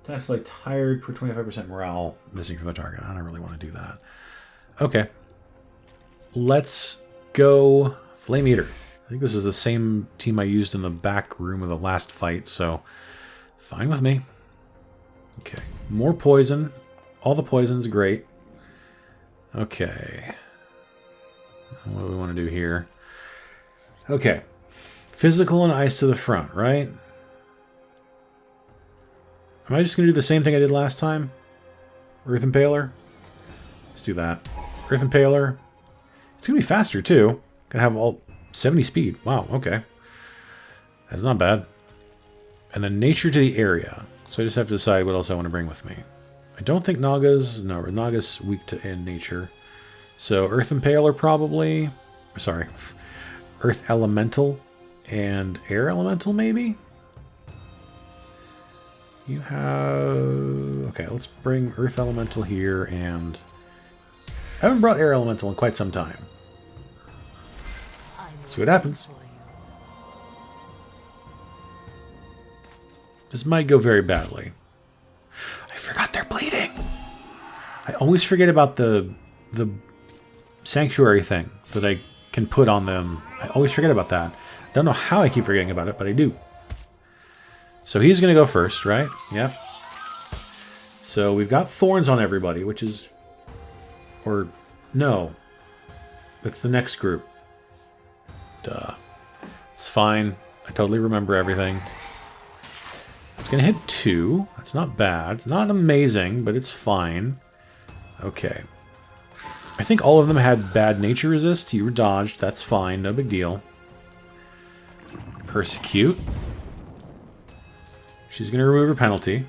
Attacks like tired for 25% morale missing from the target. I don't really want to do that. Okay. Let's go Flame Eater. I think this is the same team I used in the back room of the last fight, so fine with me. Okay. More poison. All the poison's great. Okay. What do we want to do here? Okay. Physical and ice to the front, right? Am I just going to do the same thing I did last time? Earth Impaler? Let's do that. Earth Impaler. It's going to be faster, too. Going to have all 70 speed. Wow, okay. That's not bad. And then nature to the area. So I just have to decide what else I want to bring with me. I don't think Naga's... No, Naga's weak to in nature. So Earth Impaler probably... Sorry. Earth Elemental and Air Elemental, maybe? You have... Okay, let's bring Earth Elemental here, and... I haven't brought Air Elemental in quite some time. See what happens. This might go very badly. I forgot they're bleeding! I always forget about the sanctuary thing that I can put on them. I always forget about that. I don't know how I keep forgetting about it, but I do. So he's going to go first, right? Yep. So we've got thorns on everybody, which is... Or, no. That's the next group. Duh. It's fine. I totally remember everything. It's going to hit 2. That's not bad. It's not amazing, but it's fine. Okay. I think all of them had bad nature resist. You were dodged. That's fine. No big deal. Persecute. She's going to remove her penalty.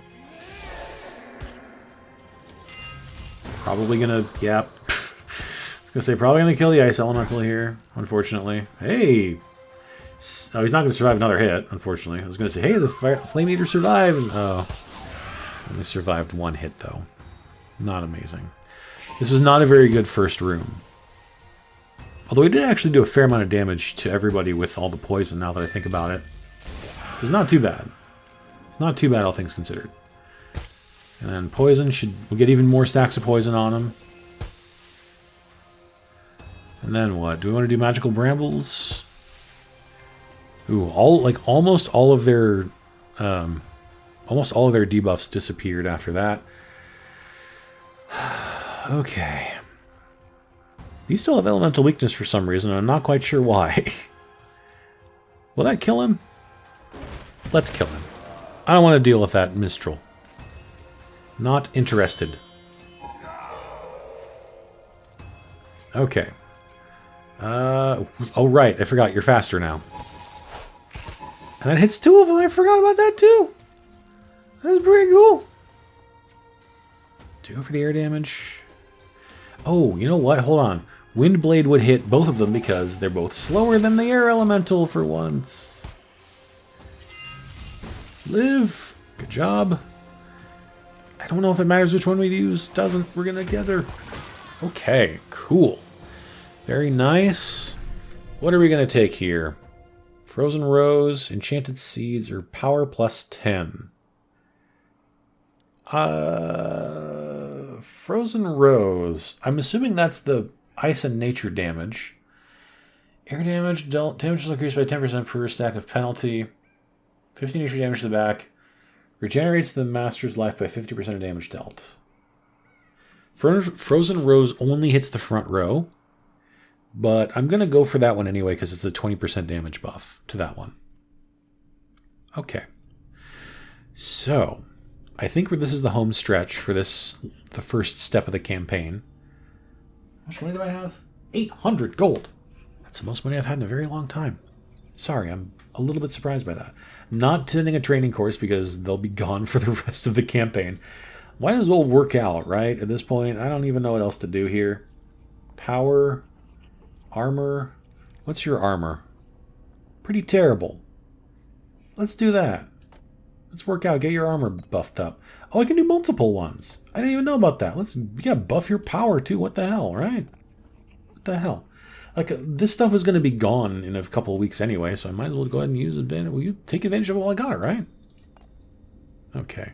Probably going to... Yeah. I was going to say, probably going to kill the Ice Elemental here, unfortunately. Hey! Oh, he's not going to survive another hit, unfortunately. I was going to say, hey, the Flame Eater survived! Oh. Only survived one hit, though. Not amazing. This was not a very good first room. Although we did actually do a fair amount of damage to everybody with all the poison, now that I think about it. So it's not too bad. It's not too bad, all things considered. And then poison we'll get even more stacks of poison on them. And then what? Do we want to do magical brambles? Ooh, almost all of their debuffs disappeared after that. Okay. These still have elemental weakness for some reason, and I'm not quite sure why. Will that kill him? Let's kill him. I don't want to deal with that Mistral. Not interested. Okay. Oh right, I forgot, you're faster now. And that hits 2 of them, I forgot about that too! That's pretty cool. 2 for the air damage. Oh, you know what? Hold on. Windblade would hit both of them because they're both slower than the air elemental for once. Live. Good job. I don't know if it matters which one we use. Doesn't. We're gonna get her. Okay, cool. Very nice. What are we gonna take here? Frozen Rose, Enchanted Seeds, or Power plus 10? Frozen Rose. I'm assuming that's the Ice and Nature damage. Air damage. Damage is increased by 10% per stack of penalty. 15 nature damage to the back. Regenerates the master's life by 50% of damage dealt. Frozen Rose only hits the front row. But I'm going to go for that one anyway because it's a 20% damage buff to that one. Okay. So, I think this is the home stretch for the first step of the campaign. How much money do I have? 800 gold. That's the most money I've had in a very long time. Sorry, I'm a little bit surprised by that. Not attending a training course because they'll be gone for the rest of the campaign. Might as well work out, right? At this point, I don't even know what else to do here. Power... Armor. What's your armor? Pretty terrible. Let's do that. Let's work out. Get your armor buffed up. Oh, I can do multiple ones. I didn't even know about that. Buff your power too. What the hell, right? What the hell? This stuff is going to be gone in a couple of weeks anyway, so I might as well go ahead and use advantage. Will you take advantage of it while I got it, right? Okay.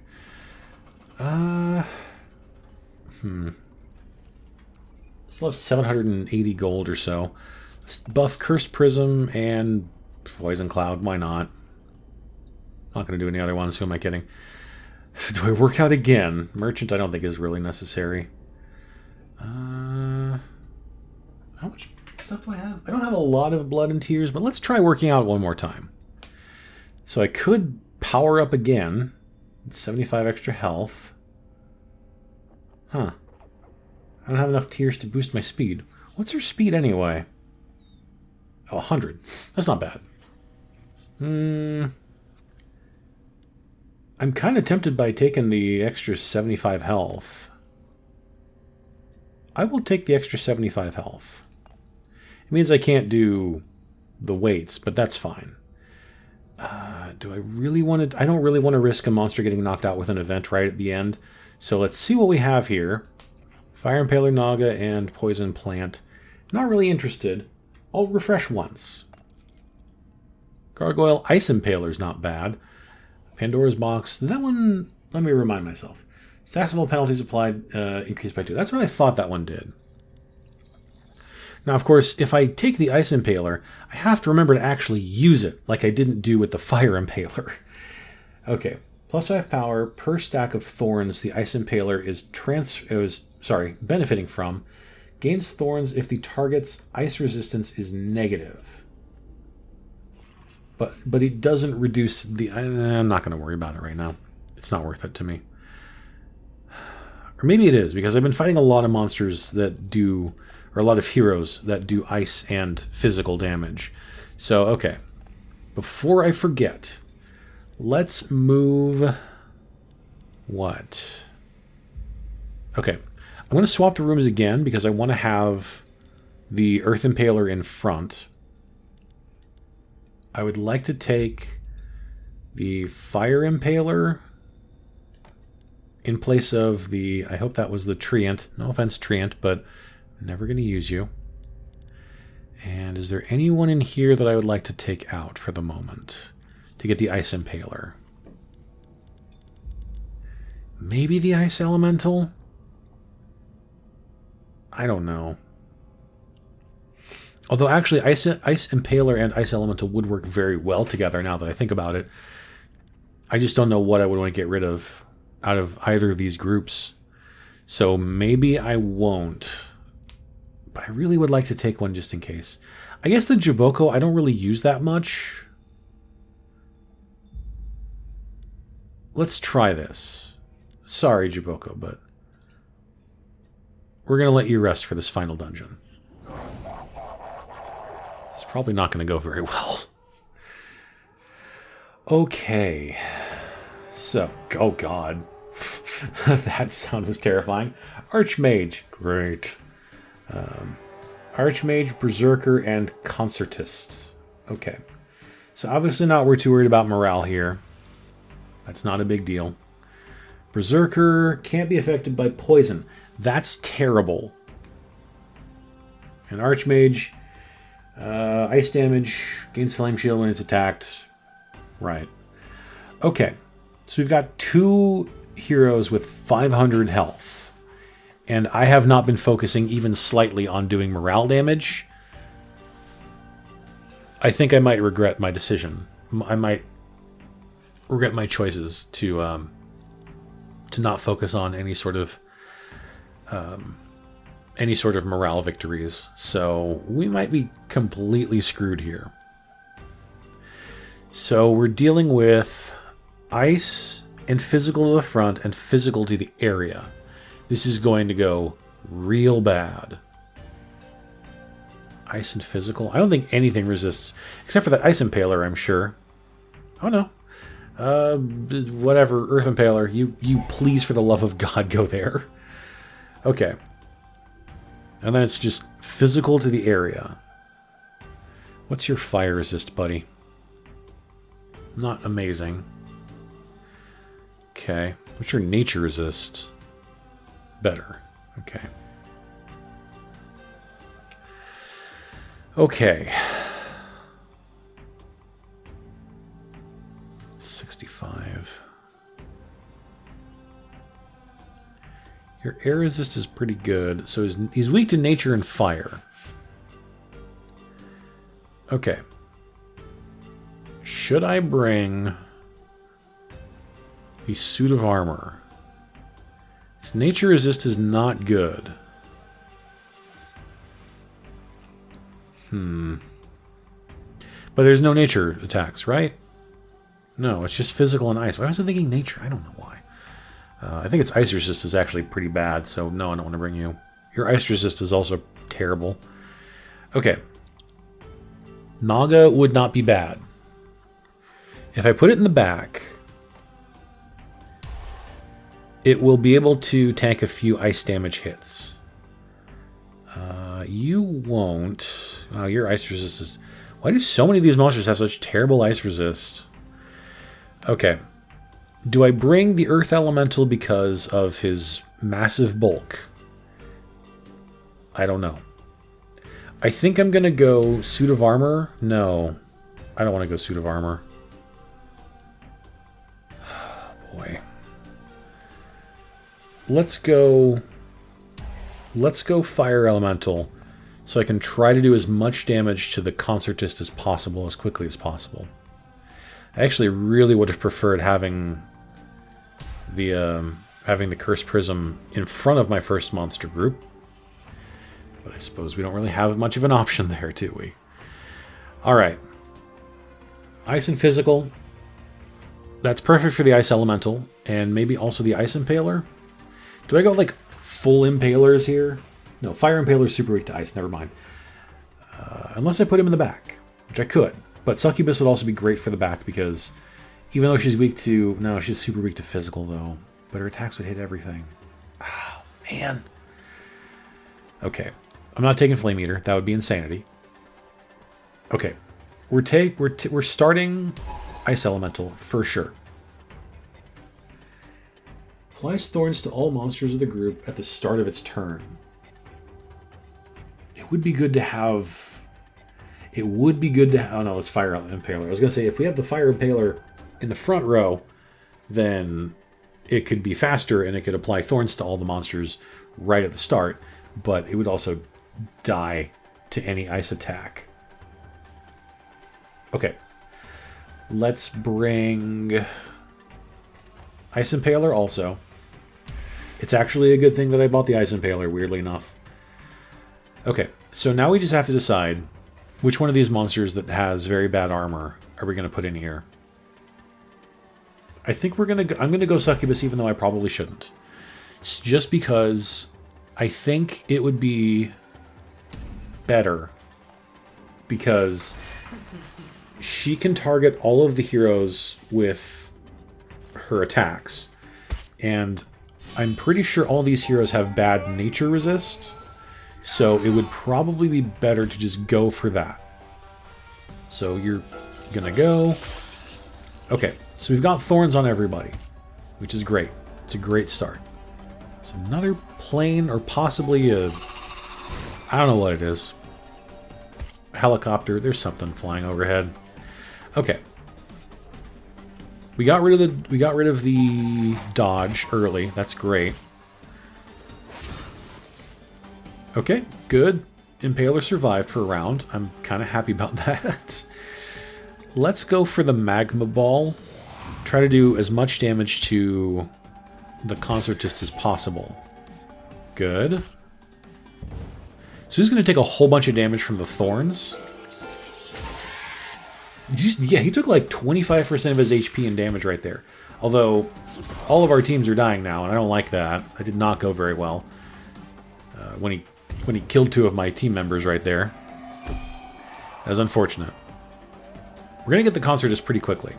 Still have 780 gold or so. Let's buff Cursed Prism and Poison Cloud. Why not? Not going to do any other ones. Who am I kidding? Do I work out again? Merchant I don't think is really necessary. How much stuff do I have? I don't have a lot of Blood and Tears, but let's try working out one more time. So I could power up again. 75 extra health. Huh. I don't have enough tears to boost my speed. What's her speed anyway? Oh, 100. That's not bad. I'm kind of tempted by taking the extra 75 health. I will take the extra 75 health. It means I can't do the weights, but that's fine. Do I really want to... I don't really want to risk a monster getting knocked out with an event right at the end. So let's see what we have here. Fire Impaler Naga and Poison Plant. Not really interested. I'll refresh once. Gargoyle Ice Impaler's not bad. Pandora's Box. That one, let me remind myself. Taxable penalties applied, increased by 2. That's what I thought that one did. Now, of course, if I take the Ice Impaler, I have to remember to actually use it, like I didn't do with the Fire Impaler. Okay. Plus 5 power per stack of thorns the Ice Impaler is benefiting from. Gains thorns if the target's ice resistance is negative. But it doesn't reduce the... I'm not going to worry about it right now. It's not worth it to me. Or maybe it is, because I've been fighting a lot of monsters that do... Or a lot of heroes that do ice and physical damage. So, okay. Before I forget... Let's move... What? Okay. I'm going to swap the rooms again because I want to have the Earth Impaler in front. I would like to take the Fire Impaler in place of the... I hope that was the Treant. No offense, Treant, but never going to use you. And is there anyone in here that I would like to take out for the moment to get the Ice Impaler? Maybe the Ice Elemental? I don't know. Although actually Ice Impaler and Ice Elemental would work very well together now that I think about it. I just don't know what I would want to get rid of out of either of these groups. So maybe I won't. But I really would like to take one just in case. I guess the Jaboko I don't really use that much. Let's try this. Sorry, Jaboko, but we're going to let you rest for this final dungeon. It's probably not going to go very well. Okay. So, oh god. That sound was terrifying. Archmage. Great. Archmage, Berserker, and Concertist. Okay. So obviously not we're too worried about morale here. That's not a big deal. Berserker can't be affected by poison. That's terrible. And Archmage, ice damage, gains flame shield when it's attacked. Right. Okay. So we've got 2 heroes with 500 health. And I have not been focusing even slightly on doing morale damage. I think I might regret my decision. I might regret my choices to not focus on any sort of morale victories. So we might be completely screwed here. So we're dealing with ice and physical to the front and physical to the area. This is going to go real bad. Ice and physical? I don't think anything resists, except for that Ice Impaler, I'm sure. Oh no. Whatever, Earth Impaler. You please, for the love of God, go there. Okay. And then it's just physical to the area. What's your fire resist, buddy? Not amazing. Okay. What's your nature resist? Better. Okay. Okay. 65. Your air resist is pretty good. So he's weak to nature and fire. Okay. Should I bring the suit of armor? His nature resist is not good. But there's no nature attacks, right? No, it's just physical and ice. Why was I thinking nature? I don't know why. I think its ice resist is actually pretty bad, so no, I don't want to bring you. Your ice resist is also terrible. Okay. Naga would not be bad. If I put it in the back, it will be able to tank a few ice damage hits. You won't. Wow, your ice resist is... Why do so many of these monsters have such terrible ice resist? Okay. Do I bring the Earth Elemental because of his massive bulk? I don't know. I think I'm going to go Suit of Armor. No. I don't want to go Suit of Armor. Oh, boy. Let's go Fire Elemental so I can try to do as much damage to the Concertist as possible, as quickly as possible. I actually really would have preferred having the Cursed Prism in front of my first monster group. But I suppose we don't really have much of an option there, do we? Alright. Ice and Physical. That's perfect for the Ice Elemental, and maybe also the Ice Impaler. Do I go, like, full Impalers here? No, Fire Impaler is super weak to Ice, never mind. Unless I put him in the back, which I could. But Succubus would also be great for the back, because even though she's weak to... No, she's super weak to Physical, though. But her attacks would hit everything. Oh, man. Okay. I'm not taking Flame Eater. That would be insanity. Okay. We're starting Ice Elemental, for sure. Applies thorns to all monsters of the group at the start of its turn. It would be good to have... It would be good to have... Oh no, it's Fire Impaler. I was going to say, if we have the Fire Impaler in the front row, then it could be faster and it could apply thorns to all the monsters right at the start, but it would also die to any ice attack. Okay. Let's bring Ice Impaler also. It's actually a good thing that I bought the Ice Impaler, weirdly enough. Okay, so now we just have to decide which one of these monsters that has very bad armor are we going to put in here. I think I'm going to go Succubus, even though I probably shouldn't. It's just because I think it would be better because she can target all of the heroes with her attacks. And I'm pretty sure all these heroes have bad nature resist. So it would probably be better to just go for that. So you're going to go. Okay, so we've got thorns on everybody, which is great. It's a great start. It's another plane or possibly a... I don't know what it is. A helicopter. There's something flying overhead. Okay. We got rid of the dodge early. That's great. Okay, good. Impaler survived for a round. I'm kind of happy about that. Let's go for the Magma Ball. Try to do as much damage to the Concertist as possible. Good. So he's going to take a whole bunch of damage from the Thorns. Yeah, he took like 25% of his HP in damage right there. Although, all of our teams are dying now, and I don't like that. That did not go very well. When he killed two of my team members right there. That was unfortunate. We're going to get the Concertist pretty quickly.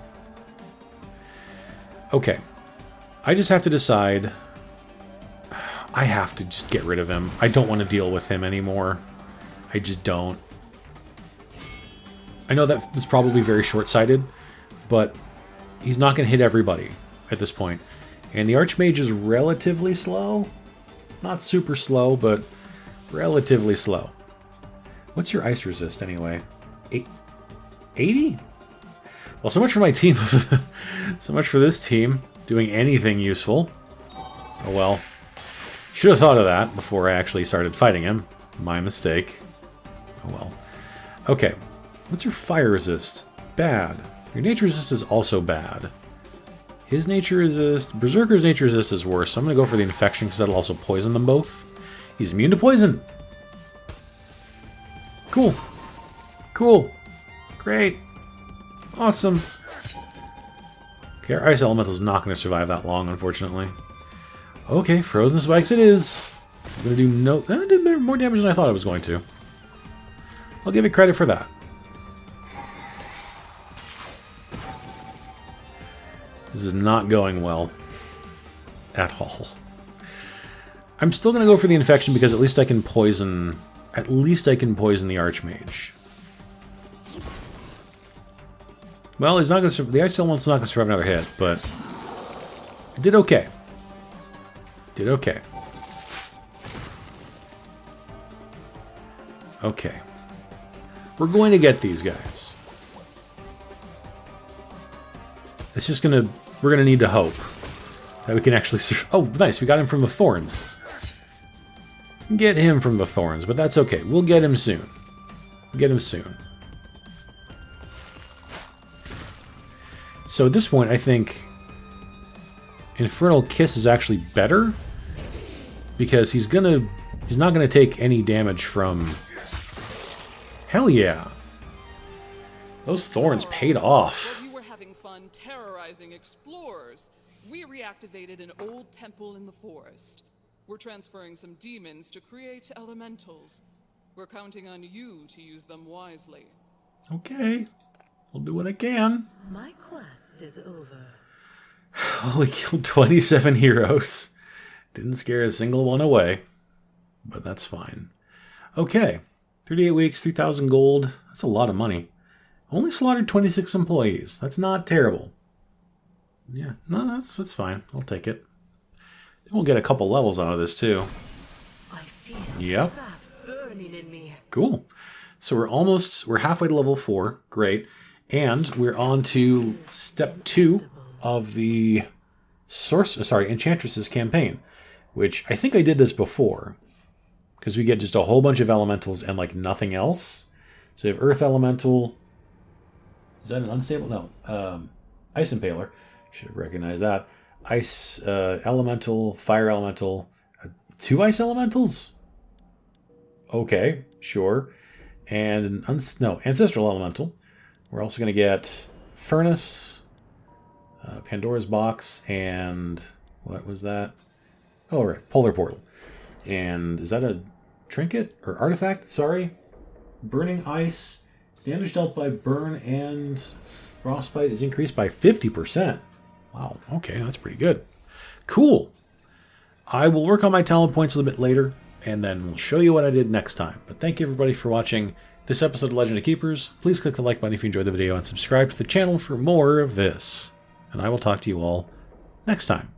Okay. I just have to decide... I have to just get rid of him. I don't want to deal with him anymore. I just don't. I know that was probably very short-sighted, but he's not going to hit everybody at this point. And the Archmage is relatively slow. Not super slow, but relatively slow. What's your ice resist anyway? 80? Well, so much for my team. So much for this team doing anything useful. Oh well. Should have thought of that before I actually started fighting him. My mistake. Oh well. Okay. What's your fire resist? Bad. Your nature resist is also bad. His nature resist... Berserker's nature resist is worse, so I'm going to go for the infection because that'll also poison them both. He's immune to poison. Cool. Cool. Great. Awesome. Okay, our Ice Elemental's not going to survive that long, unfortunately. Okay, Frozen Spikes it is. It's going to do no... It did more damage than I thought it was going to. I'll give it credit for that. This is not going well. At all. I'm still going to go for the infection because at least I can poison... At least I can poison the Archmage. Well, he's not going to. The Ice Elemental's not going to survive another hit, but it did okay. Did okay. Okay. We're going to get these guys. It's just going to. We're going to need to hope that we can actually. Oh, nice! We got him from the Thorns. Get him from the Thorns, but that's okay. We'll get him soon. We'll get him soon. So at this point, I think Infernal Kiss is actually better because he's not gonna take any damage from. Hell yeah! Those Thorns paid off. While you were having fun terrorizing explorers, we reactivated an old temple in the forest. We're transferring some demons to create elementals. We're counting on you to use them wisely. Okay. I'll do what I can. My quest is over. Well, we killed 27 heroes. Didn't scare a single one away. But that's fine. Okay. 38 weeks, 3,000 gold. That's a lot of money. Only slaughtered 26 employees. That's not terrible. Yeah, no, that's fine. I'll take it. We'll get a couple levels out of this too. I feel Yep. sap burning in me. Cool. So we're halfway to level 4. Great. And we're on to step 2 of the Enchantress's campaign, which I think I did this before, because we get just a whole bunch of elementals and like nothing else. So you have Earth Elemental. Is that an unstable? No. Ice Impaler. Should have recognized that. Ice Elemental, Fire Elemental. 2 Ice Elementals? Okay, sure. And Ancestral Elemental. We're also going to get Furnace, Pandora's Box, and what was that? Oh, right, Polar Portal. And is that a trinket or artifact? Sorry. Burning Ice. Damage dealt by burn and frostbite is increased by 50%. Wow, okay, that's pretty good. Cool. I will work on my talent points a little bit later, and then we'll show you what I did next time. But thank you everybody for watching this episode of Legend of Keepers. Please click the like button if you enjoyed the video and subscribe to the channel for more of this. And I will talk to you all next time.